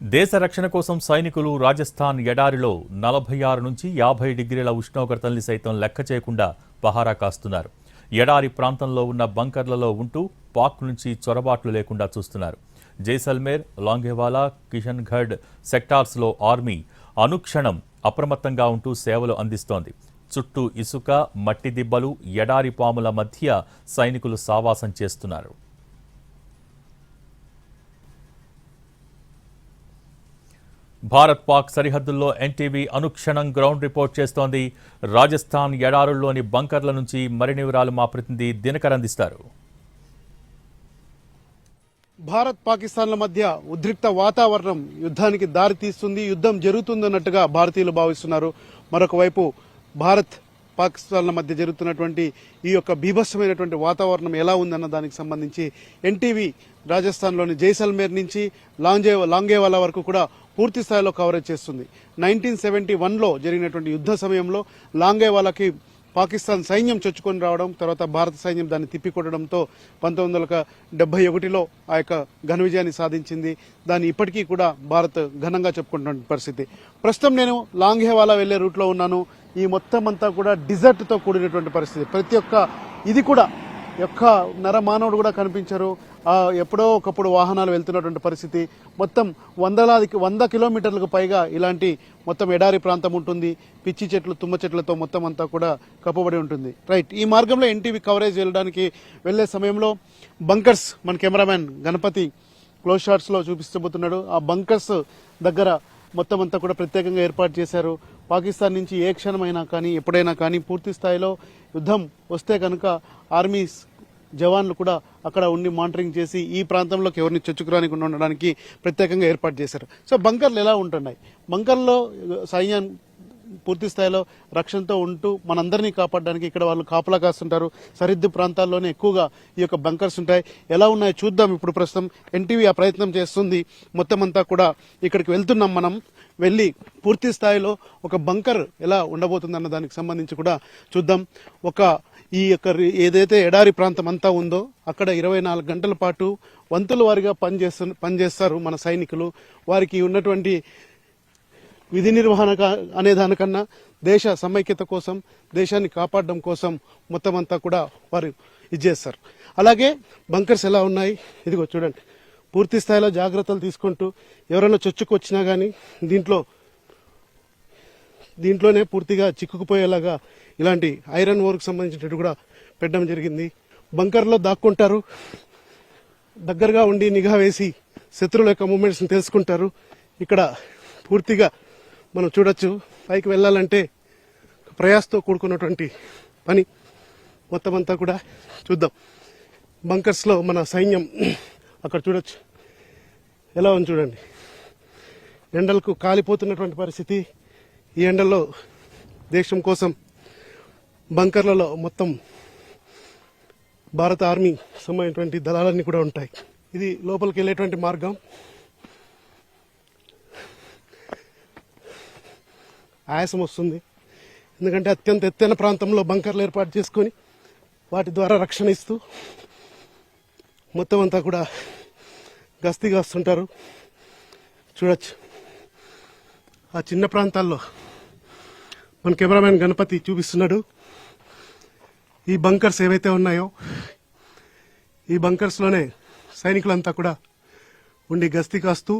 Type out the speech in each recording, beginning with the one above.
దేశ రక్షణ కోసం సైనికులు రాజస్థాన్ ఎడారిలో 46 నుంచి 50 డిగ్రీల ఉష్ణోగ్రతల్ని సైతం లెక్క చేయకుండా పహారా కాస్తున్నారు. ఎడారి ప్రాంతంలో ఉన్న బంకర్లలో ఉంటూ పాక్ నుంచి చొరబాట్లు లేకుండా చూస్తున్నారు. జైసల్మేర్, లాంగేవాలా, కిషన్గఢ్ సెక్టార్స్లో ఆర్మీ అనుక్షణం అప్రమత్తంగా ఉంటూ సేవలు అందిస్తోంది. చుట్టూ ఇసుక, మట్టి దిబ్బలు, ఎడారి పాముల మధ్య సైనికులు సావాసం చేస్తున్నారు. భారత్ పాక్ సరిహద్దుల్లో ఎన్టీవీ అనుక్షణం గ్రౌండ్ రిపోర్ట్ చేస్తోంది. రాజస్థాన్ ఎడారుల్లోని బంకర్ల నుంచి మరిన్ని వివరాలు మా ప్రతినిధి దినకర్ అందిస్తారు. భారత్ పాకిస్తాన్ల మధ్య ఉద్రిక్త వాతావరణం యుద్ధానికి దారి తీస్తుంది. యుద్ధం జరుగుతుందన్నట్టుగా భారతీయులు భావిస్తున్నారు. మరొక వైపు భారత్ పాకిస్తాన్ల మధ్య జరుగుతున్నటువంటి ఈ యొక్క బీభత్సమైనటువంటి వాతావరణం ఎలా ఉందన్న దానికి సంబంధించి ఎన్టీవీ రాజస్థాన్లోని జైసల్మేర్ నుంచి లాంగేవాలా వరకు కూడా పూర్తి స్థాయిలో కవరేజ్ చేస్తుంది. 1971లో జరిగినటువంటి యుద్ధ సమయంలో లాంగేవాలాకి పాకిస్తాన్ సైన్యం చొచ్చుకొని రావడం, తర్వాత భారత సైన్యం దాన్ని తిప్పికొట్టడంతో 1971లో ఆ యొక్క ఘన విజయాన్ని సాధించింది. దాన్ని ఇప్పటికీ కూడా భారత్ ఘనంగా చెప్పుకుంటున్న పరిస్థితి. ప్రస్తుతం నేను లాంగేవాలా వెళ్లే రూట్లో ఉన్నాను. ఈ మొత్తం అంతా కూడా డిజర్ట్తో కూడినటువంటి పరిస్థితి. ప్రతి ఒక్క ఇది కూడా ఒక్క నరమానవుడు కూడా కనిపించరు. ఎప్పుడో ఒకప్పుడు వాహనాలు వెళ్తున్నటువంటి పరిస్థితి. మొత్తం 100 కిలోమీటర్లకు పైగా ఇలాంటి మొత్తం ఎడారి ప్రాంతం ఉంటుంది. పిచ్చి చెట్లు, తుమ్మ చెట్లతో మొత్తం అంతా కూడా కప్పబడి ఉంటుంది. రైట్, ఈ మార్గంలో ఎన్టీవీ కవరేజ్ వెళ్ళడానికి వెళ్లే సమయంలో బంకర్స్, మన కెమెరామ్యాన్ గణపతి క్లోజ్ షాట్స్ లో చూపిస్తబోతున్నాడు. ఆ బంకర్స్ దగ్గర మొత్తం అంతా కూడా ప్రత్యేకంగా ఏర్పాటు చేశారు. పాకిస్తాన్ నుంచి ఏ క్షణమైనా కానీ, ఎప్పుడైనా కానీ పూర్తి స్థాయిలో యుద్ధం వస్తే కనుక ఆర్మీ జవాన్లు కూడా అక్కడ ఉండి మానిటరింగ్ చేసి ఈ ప్రాంతంలోకి ఎవరిని చొచ్చుకురానికుండా ఉండడానికి ప్రత్యేకంగా ఏర్పాటు చేశారు. సో బంకర్లు ఎలా ఉంటున్నాయి? బంకర్లో సైన్యం పూర్తి స్థాయిలో రక్షణతో ఉంటూ మనందరినీ కాపాడడానికి ఇక్కడ వాళ్ళు కాపలా కాస్తుంటారు. సరిహద్దు ప్రాంతాల్లోనే ఎక్కువగా ఈ యొక్క బంకర్స్ ఉంటాయి. ఎలా ఉన్నాయో చూద్దాం. ఇప్పుడు ప్రస్తుతం ఎన్టీవీ ఆ ప్రయత్నం చేస్తుంది. మొత్తం అంతా కూడా ఇక్కడికి వెళ్తున్నాం. మనం వెళ్ళి పూర్తి స్థాయిలో ఒక బంకర్ ఎలా ఉండబోతుందన్న దానికి సంబంధించి కూడా చూద్దాం. ఈ యొక్క ఏదైతే ఎడారి ప్రాంతం అంతా ఉందో అక్కడ 24 గంటల పాటు వంతుల వారిగా పనిచేస్తారు మన సైనికులు. వారికి ఉన్నటువంటి విధి నిర్వహణ అనే దానికన్నా దేశ సమైక్యత కోసం, దేశాన్ని కాపాడడం కోసం మొత్తం అంతా కూడా వారు ఇచ్చేస్తారు. అలాగే బంకర్స్ ఎలా ఉన్నాయి ఇదిగో చూడండి. పూర్తి స్థాయిలో జాగ్రత్తలు తీసుకుంటూ ఎవరైనా చొచ్చుకొచ్చినా కానీ దీంట్లోనే పూర్తిగా చిక్కుకుపోయేలాగా ఇలాంటి ఐరన్ వర్క్ సంబంధించినట్టు కూడా పెట్టడం జరిగింది. బంకర్లో దాక్కుంటారు. దగ్గరగా ఉండి నిఘా వేసి శత్రువుల యొక్క మూమెంట్స్ని తెలుసుకుంటారు. ఇక్కడ పూర్తిగా మనం చూడొచ్చు. పైకి వెళ్ళాలంటే ప్రయాసతో కూడుకున్నటువంటి పని. మొత్తం అంతా కూడా చూద్దాం. బంకర్స్లో మన సైన్యం అక్కడ చూడొచ్చు ఎలా ఉంది చూడండి. ఎండలకు కాలిపోతున్నటువంటి పరిస్థితి. ఈ ఎండల్లో దేశం కోసం బంకర్లలో మొత్తం భారత ఆర్మీ సంబంధించినటువంటి దళాలన్నీ కూడా ఉంటాయి. ఇది లోపలికి వెళ్ళేటువంటి మార్గం. ఆయాసం వస్తుంది. ఎందుకంటే అత్యంత ఎత్తైన ప్రాంతంలో బంకర్లు ఏర్పాటు చేసుకొని వాటి ద్వారా రక్షణ ఇస్తూ మొత్తం అంతా కూడా గస్తీ కాస్తుంటారు. చూడొచ్చు ఆ చిన్న ప్రాంతాల్లో మన కెమెరామ్యాన్ గణపతి చూపిస్తున్నాడు. ఈ బంకర్స్ ఏవైతే ఉన్నాయో ఈ బంకర్స్లోనే సైనికులంతా కూడా ఉండి గస్తీ కాస్తూ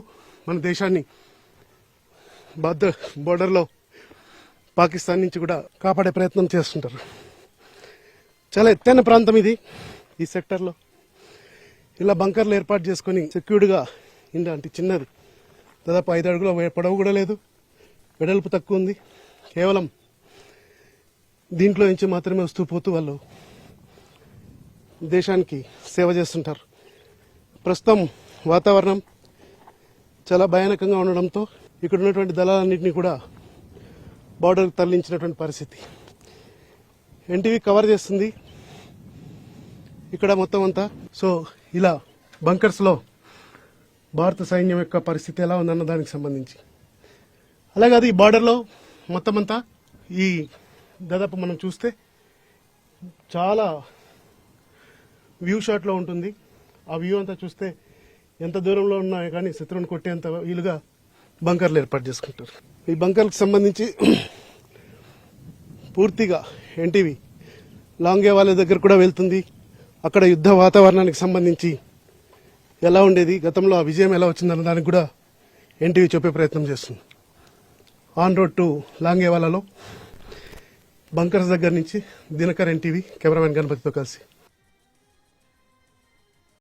మన దేశాన్ని బోర్డర్లో పాకిస్తాన్ నుంచి కూడా కాపాడే ప్రయత్నం చేస్తుంటారు. చాలా ఎత్తైన ప్రాంతం ఇది. ఈ సెక్టర్లో ఇలా బంకర్లు ఏర్పాటు చేసుకుని సెక్యూర్డ్గా ఇలాంటి చిన్నది దాదాపు 5 అడుగుల పొడవు కూడా లేదు, వెడల్పు తక్కువ ఉంది. కేవలం దీంట్లో నుంచి మాత్రమే వస్తూ పోతూ వాళ్ళు దేశానికి సేవ చేస్తుంటారు. ప్రస్తుతం వాతావరణం చాలా భయానకంగా ఉండడంతో ఇక్కడ ఉన్నటువంటి దళాలన్నింటినీ కూడా బార్డర్కి తరలించినటువంటి పరిస్థితి. ఎన్టీవీ కవర్ చేస్తుంది ఇక్కడ మొత్తం అంతా. సో ఇలా బంకర్స్లో భారత సైన్యం యొక్క పరిస్థితి ఎలా ఉందన్న దానికి సంబంధించి. అలాగే అది బార్డర్లో మొత్తం అంతా ఈ దాదాపు మనం చూస్తే చాలా వ్యూ షాట్లో ఉంటుంది. ఆ వ్యూ అంతా చూస్తే ఎంత దూరంలో ఉన్నా కానీ శత్రువుని కొట్టేంత వీలుగా బంకర్లు ఏర్పాటు చేసుకుంటారు. ఈ బంకర్లకు సంబంధించి పూర్తిగా ఎన్టీవీ లాంగే వాళ్ళ దగ్గర కూడా వెళ్తుంది. అక్కడ యుద్ధ వాతావరణానికి సంబంధించి ఎలా ఉండేది, గతంలో ఆ విజయం ఎలా వచ్చిందన్న దానికి కూడా ఎన్టీవీ చెప్పే ప్రయత్నం చేస్తుంది. ఆన్ రోడ్ టు లాంగేవాలలో బంకర్స్ దగ్గర నుంచి దినకర్ ఎన్టీవీ కెమెరామెన్ గణపతితో కలిసి